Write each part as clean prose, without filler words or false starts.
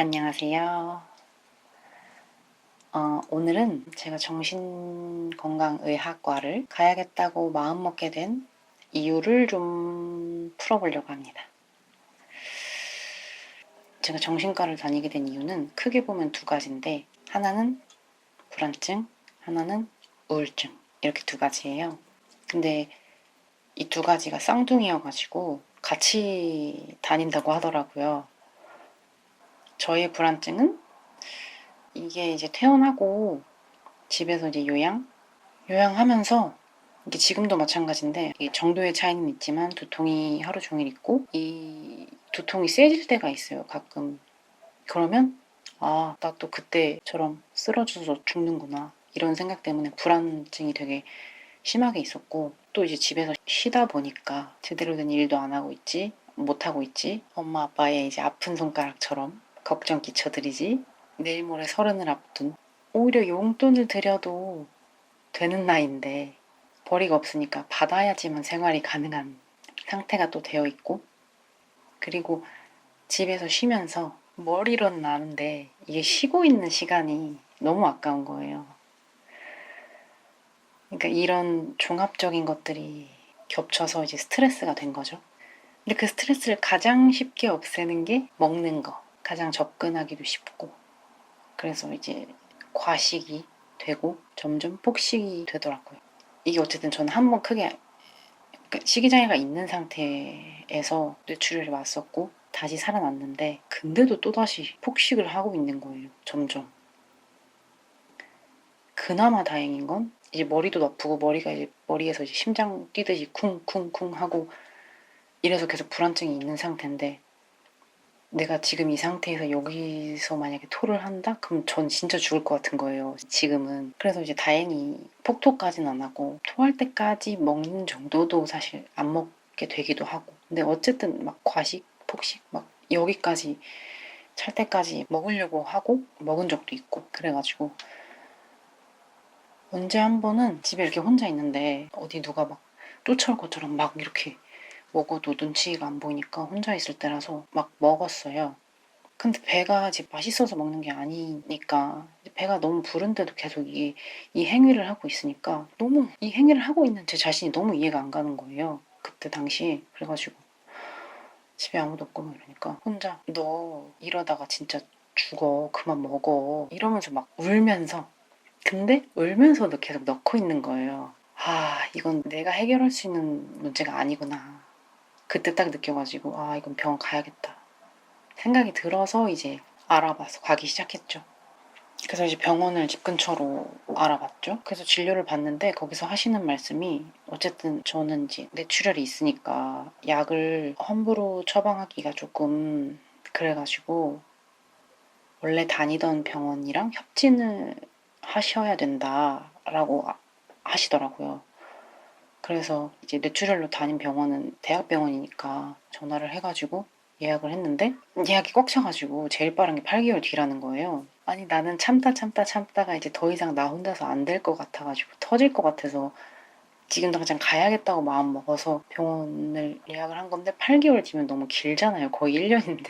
안녕하세요. 오늘은 제가 정신건강의학과를 가야겠다고 마음먹게 된 이유를 좀 풀어보려고 합니다. 제가 정신과를 다니게 된 이유는 크게 보면 두 가지인데, 하나는 불안증, 하나는 우울증, 이렇게 두 가지예요. 근데 이 두 가지가 쌍둥이여가지고 같이 다닌다고 하더라고요. 저의 불안증은 이게 이제 퇴원하고 집에서 이제 요양하면서, 이게 지금도 마찬가지인데 이게 정도의 차이는 있지만 두통이 하루 종일 있고, 이 두통이 세질 때가 있어요, 가끔. 그러면 나 또 그때처럼 쓰러져서 죽는구나, 이런 생각 때문에 불안증이 되게 심하게 있었고, 또 이제 집에서 쉬다 보니까 제대로 된 일도 안 하고 있지, 못하고 있지, 엄마 아빠의 이제 아픈 손가락처럼 걱정 끼쳐드리지, 내일 모레 서른을 앞둔, 오히려 용돈을 드려도 되는 나이인데 벌이가 없으니까 받아야지만 생활이 가능한 상태가 또 되어 있고, 그리고 집에서 쉬면서 머리로는 나는데 이게 쉬고 있는 시간이 너무 아까운 거예요. 그러니까 이런 종합적인 것들이 겹쳐서 이제 스트레스가 된 거죠. 근데 그 스트레스를 가장 쉽게 없애는 게 먹는 거. 가장 접근하기도 쉽고. 그래서 이제 과식이 되고 점점 폭식이 되더라고요. 이게 어쨌든 저는 한번 크게 식이장애가 있는 상태에서 뇌출혈이 왔었고 다시 살아났는데, 근데도 또다시 폭식을 하고 있는 거예요, 점점. 그나마 다행인 건 이제 머리도 아프고, 머리가 이제 머리에서 이제 심장 뛰듯이 쿵쿵쿵 하고 이래서 계속 불안증이 있는 상태인데, 내가 지금 이 상태에서 여기서 만약에 토를 한다? 그럼 전 진짜 죽을 것 같은 거예요, 지금은. 그래서 이제 다행히 폭토까지는 안 하고 토할 때까지 먹는 정도도 사실 안 먹게 되기도 하고, 근데 어쨌든 막 과식, 폭식 막 여기까지 찰 때까지 먹으려고 하고 먹은 적도 있고, 그래가지고 언제 한 번은 집에 이렇게 혼자 있는데 어디 누가 막 쫓아올 것처럼 막 이렇게 먹어도 눈치가 안 보이니까 혼자 있을 때라서 막 먹었어요. 근데 배가 이제 맛있어서 먹는 게 아니니까, 배가 너무 부른데도 계속 이 행위를 하고 있으니까 너무 이 행위를 하고 있는 제 자신이 너무 이해가 안 가는 거예요, 그때 당시. 그래가지고 집에 아무도 없고 막 이러니까 혼자 너 이러다가 진짜 죽어, 그만 먹어, 이러면서 막 울면서, 근데 울면서도 계속 넣고 있는 거예요. 이건 내가 해결할 수 있는 문제가 아니구나. 그때 딱 느껴가지고 이건 병원 가야겠다 생각이 들어서 이제 알아봐서 가기 시작했죠. 그래서 이제 병원을 집 근처로 알아봤죠. 그래서 진료를 받는데 거기서 하시는 말씀이, 어쨌든 저는 이제 뇌출혈이 있으니까 약을 함부로 처방하기가 조금 그래가지고 원래 다니던 병원이랑 협진을 하셔야 된다라고 하시더라고요. 그래서 이제 뇌출혈로 다닌 병원은 대학병원이니까 전화를 해가지고 예약을 했는데, 예약이 꽉 차가지고 제일 빠른 게 8개월 뒤라는 거예요. 아니 나는 참다가 이제 더 이상 나 혼자서 안 될 것 같아가지고, 터질 것 같아서 지금 당장 가야겠다고 마음 먹어서 병원을 예약을 한 건데, 8개월 뒤면 너무 길잖아요, 거의 1년인데.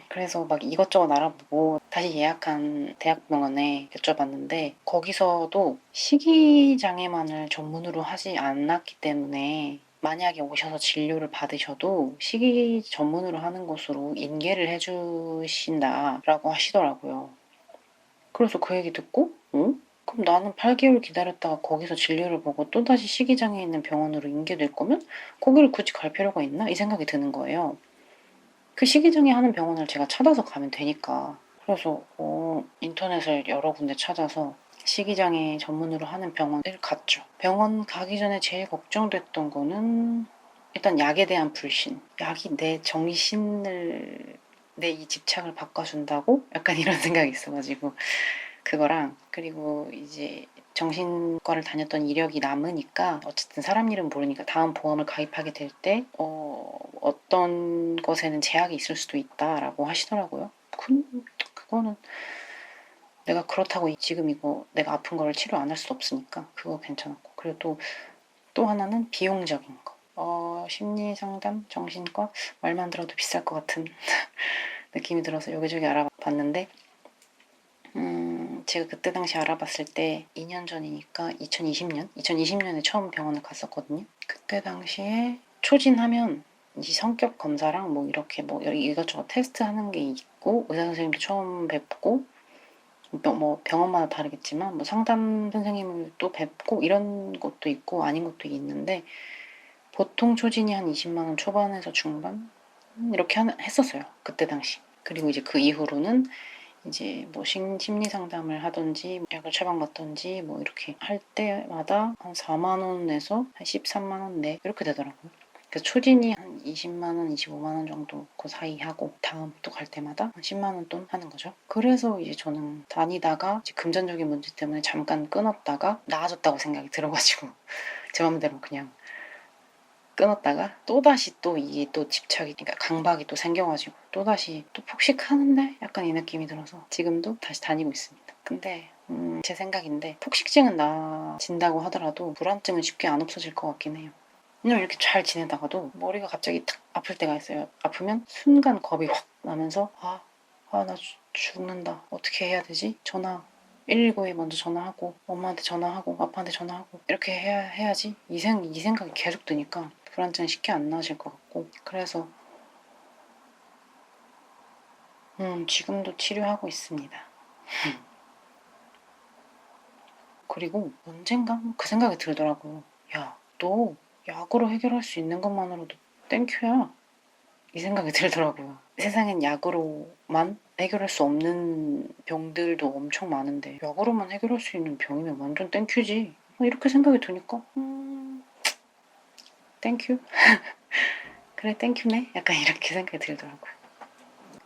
그래서 막 이것저것 알아보고 다시 예약한 대학병원에 여쭤봤는데, 거기서도 식이장애만을 전문으로 하지 않았기 때문에 만약에 오셔서 진료를 받으셔도 식이 전문으로 하는 곳으로 인계를 해주신다라고 하시더라고요. 그래서 그 얘기 듣고 그럼 나는 8개월 기다렸다가 거기서 진료를 보고 또다시 식이장애 있는 병원으로 인계될 거면 거기를 굳이 갈 필요가 있나? 이 생각이 드는 거예요. 그 식이장애 하는 병원을 제가 찾아서 가면 되니까. 그래서 인터넷을 여러 군데 찾아서 식이장애 전문으로 하는 병원을 갔죠. 병원 가기 전에 제일 걱정됐던 거는 일단 약에 대한 불신. 약이 내 정신을, 내 이 집착을 바꿔준다고? 약간 이런 생각이 있어가지고 그거랑, 그리고 이제 정신과를 다녔던 이력이 남으니까 어쨌든 사람 일은 모르니까 다음 보험을 가입하게 될 때 어떤 것에는 제약이 있을 수도 있다라고 하시더라고요. 그거는 내가 그렇다고 지금 이거 내가 아픈 거를 치료 안 할 수도 없으니까 그거 괜찮았고, 그리고 또 하나는 비용적인 거. 심리상담, 정신과 말만 들어도 비쌀 것 같은 느낌이 들어서 여기저기 알아봤는데 제가 그때 당시 알아봤을 때 2년 전이니까 2020년에 처음 병원을 갔었거든요. 그때 당시에 초진하면 이 성격 검사랑 뭐 이렇게 뭐 이것저것 테스트하는 게 있고 의사 선생님도 처음 뵙고 뭐 병원마다 다르겠지만 뭐 상담 선생님을 또 뵙고 이런 것도 있고 아닌 것도 있는데 보통 초진이 한 20만 원 초반에서 중반 이렇게 했었어요. 그때 당시. 그리고 이제 그 이후로는 이제 뭐 심리 상담을 하든지 약을 처방받든지 뭐 이렇게 할 때마다 한 4만 원에서 한 13만 원 내 이렇게 되더라고요. 그래서 초진이 한 20만 원, 25만 원 정도 그 사이 하고 다음 또 갈 때마다 한 10만 원 돈 하는 거죠. 그래서 이제 저는 다니다가 이제 금전적인 문제 때문에 잠깐 끊었다가 나아졌다고 생각이 들어가지고 제 맘대로 그냥 끊었다가 또다시 또 이게 또 집착이 그러니까 강박이 또 생겨가지고 또다시 또 폭식하는데 약간 이 느낌이 들어서 지금도 다시 다니고 있습니다. 근데 제 생각인데 폭식증은 나아진다고 하더라도 불안증은 쉽게 안 없어질 것 같긴 해요. 왜냐면 이렇게 잘 지내다가도 머리가 갑자기 탁 아플 때가 있어요. 아프면 순간 겁이 확 나면서 나 죽는다. 어떻게 해야 되지? 전화 119에 먼저 전화하고 엄마한테 전화하고 아빠한테 전화하고 이렇게 해야지 이 생각이 계속 드니까 불안증이 쉽게 안 나아질 것 같고 그래서 지금도 치료하고 있습니다. 그리고 언젠가 그 생각이 들더라고요. 야, 너 약으로 해결할 수 있는 것만으로도 땡큐야. 이 생각이 들더라고요. 세상엔 약으로만 해결할 수 없는 병들도 엄청 많은데 약으로만 해결할 수 있는 병이면 완전 땡큐지. 이렇게 생각이 드니까 땡큐? 그래 땡큐네? 약간 이렇게 생각이 들더라고요.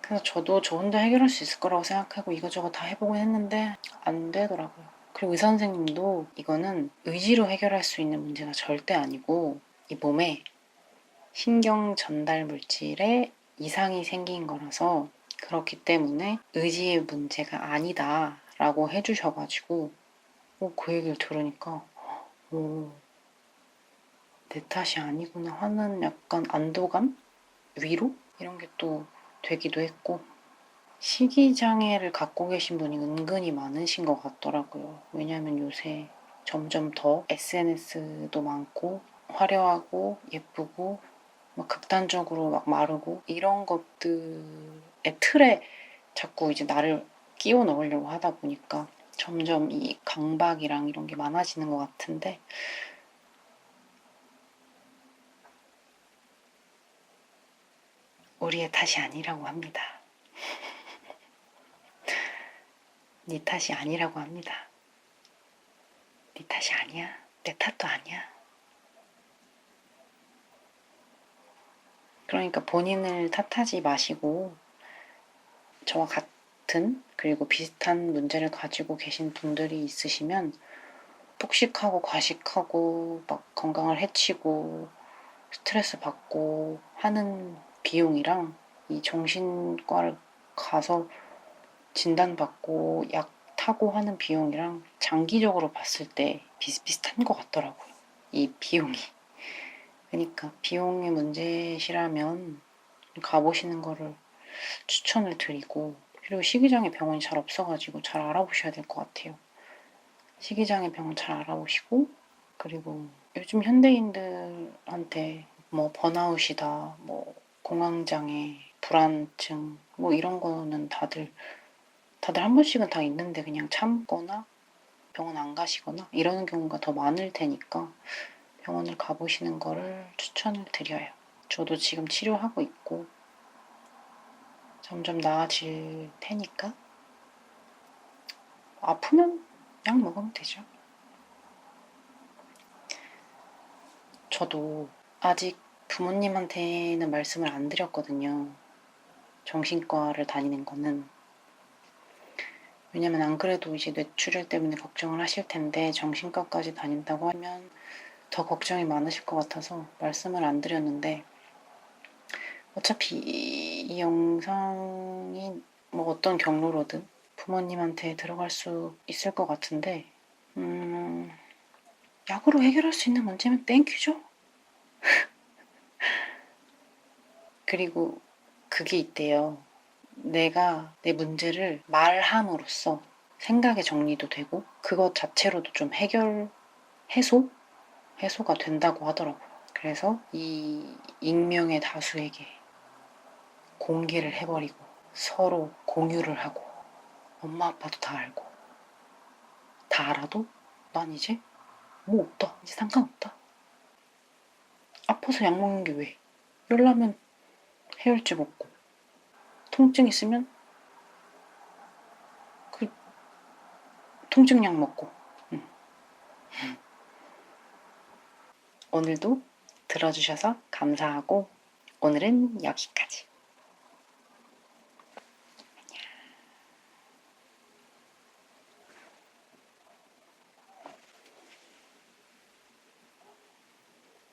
그래서 저도 저 혼자 해결할 수 있을 거라고 생각하고 이것저것 다 해보긴 했는데 안 되더라고요. 그리고 의사 선생님도 이거는 의지로 해결할 수 있는 문제가 절대 아니고 이 몸에 신경 전달 물질에 이상이 생긴 거라서 그렇기 때문에 의지의 문제가 아니다 라고 해주셔가지고 그 얘기를 들으니까 내 탓이 아니구나 하는 약간 안도감? 위로? 이런 게 또 되기도 했고 식이장애를 갖고 계신 분이 은근히 많으신 것 같더라고요. 왜냐하면 요새 점점 더 SNS도 많고 화려하고 예쁘고 막 극단적으로 막 마르고 이런 것들의 틀에 자꾸 이제 나를 끼워 넣으려고 하다 보니까 점점 이 강박이랑 이런 게 많아지는 것 같은데 우리의 탓이 아니라고 합니다. 네 탓이 아니라고 합니다. 네 탓이 아니야. 내 탓도 아니야. 그러니까 본인을 탓하지 마시고 저와 같은 그리고 비슷한 문제를 가지고 계신 분들이 있으시면 폭식하고 과식하고 막 건강을 해치고 스트레스 받고 하는 비용이랑 이 정신과를 가서 진단받고 약 타고 하는 비용이랑 장기적으로 봤을 때 비슷비슷한 것 같더라고요. 이 비용이. 그러니까 비용의 문제시라면 가보시는 거를 추천을 드리고 그리고 식이장애 병원이 잘 없어가지고 잘 알아보셔야 될 것 같아요. 식이장애 병원 잘 알아보시고 그리고 요즘 현대인들한테 뭐 번아웃이다, 뭐 공황장애, 불안증 뭐 이런 거는 다들 한 번씩은 다 있는데 그냥 참거나 병원 안 가시거나 이러는 경우가 더 많을 테니까 병원을 가보시는 거를 추천을 드려요. 저도 지금 치료하고 있고 점점 나아질 테니까 아프면 약 먹으면 되죠. 저도 아직 부모님한테는 말씀을 안 드렸거든요. 정신과를 다니는 거는. 왜냐면 안 그래도 이제 뇌출혈 때문에 걱정을 하실 텐데 정신과까지 다닌다고 하면 더 걱정이 많으실 것 같아서 말씀을 안 드렸는데 어차피 이 영상이 뭐 어떤 경로로든 부모님한테 들어갈 수 있을 것 같은데 약으로 해결할 수 있는 문제면 땡큐죠. 그리고 그게 있대요. 내가 내 문제를 말함으로써 생각의 정리도 되고 그것 자체로도 좀 해소가 된다고 하더라고요. 그래서 이 익명의 다수에게 공개를 해버리고 서로 공유를 하고 엄마 아빠도 다 알고 다 알아도 난 이제 뭐 없다. 이제 상관없다. 아파서 약 먹는 게 왜? 열나면 해열제 먹고 통증 있으면 그 통증약 먹고. 오늘도 들어주셔서 감사하고 오늘은 여기까지.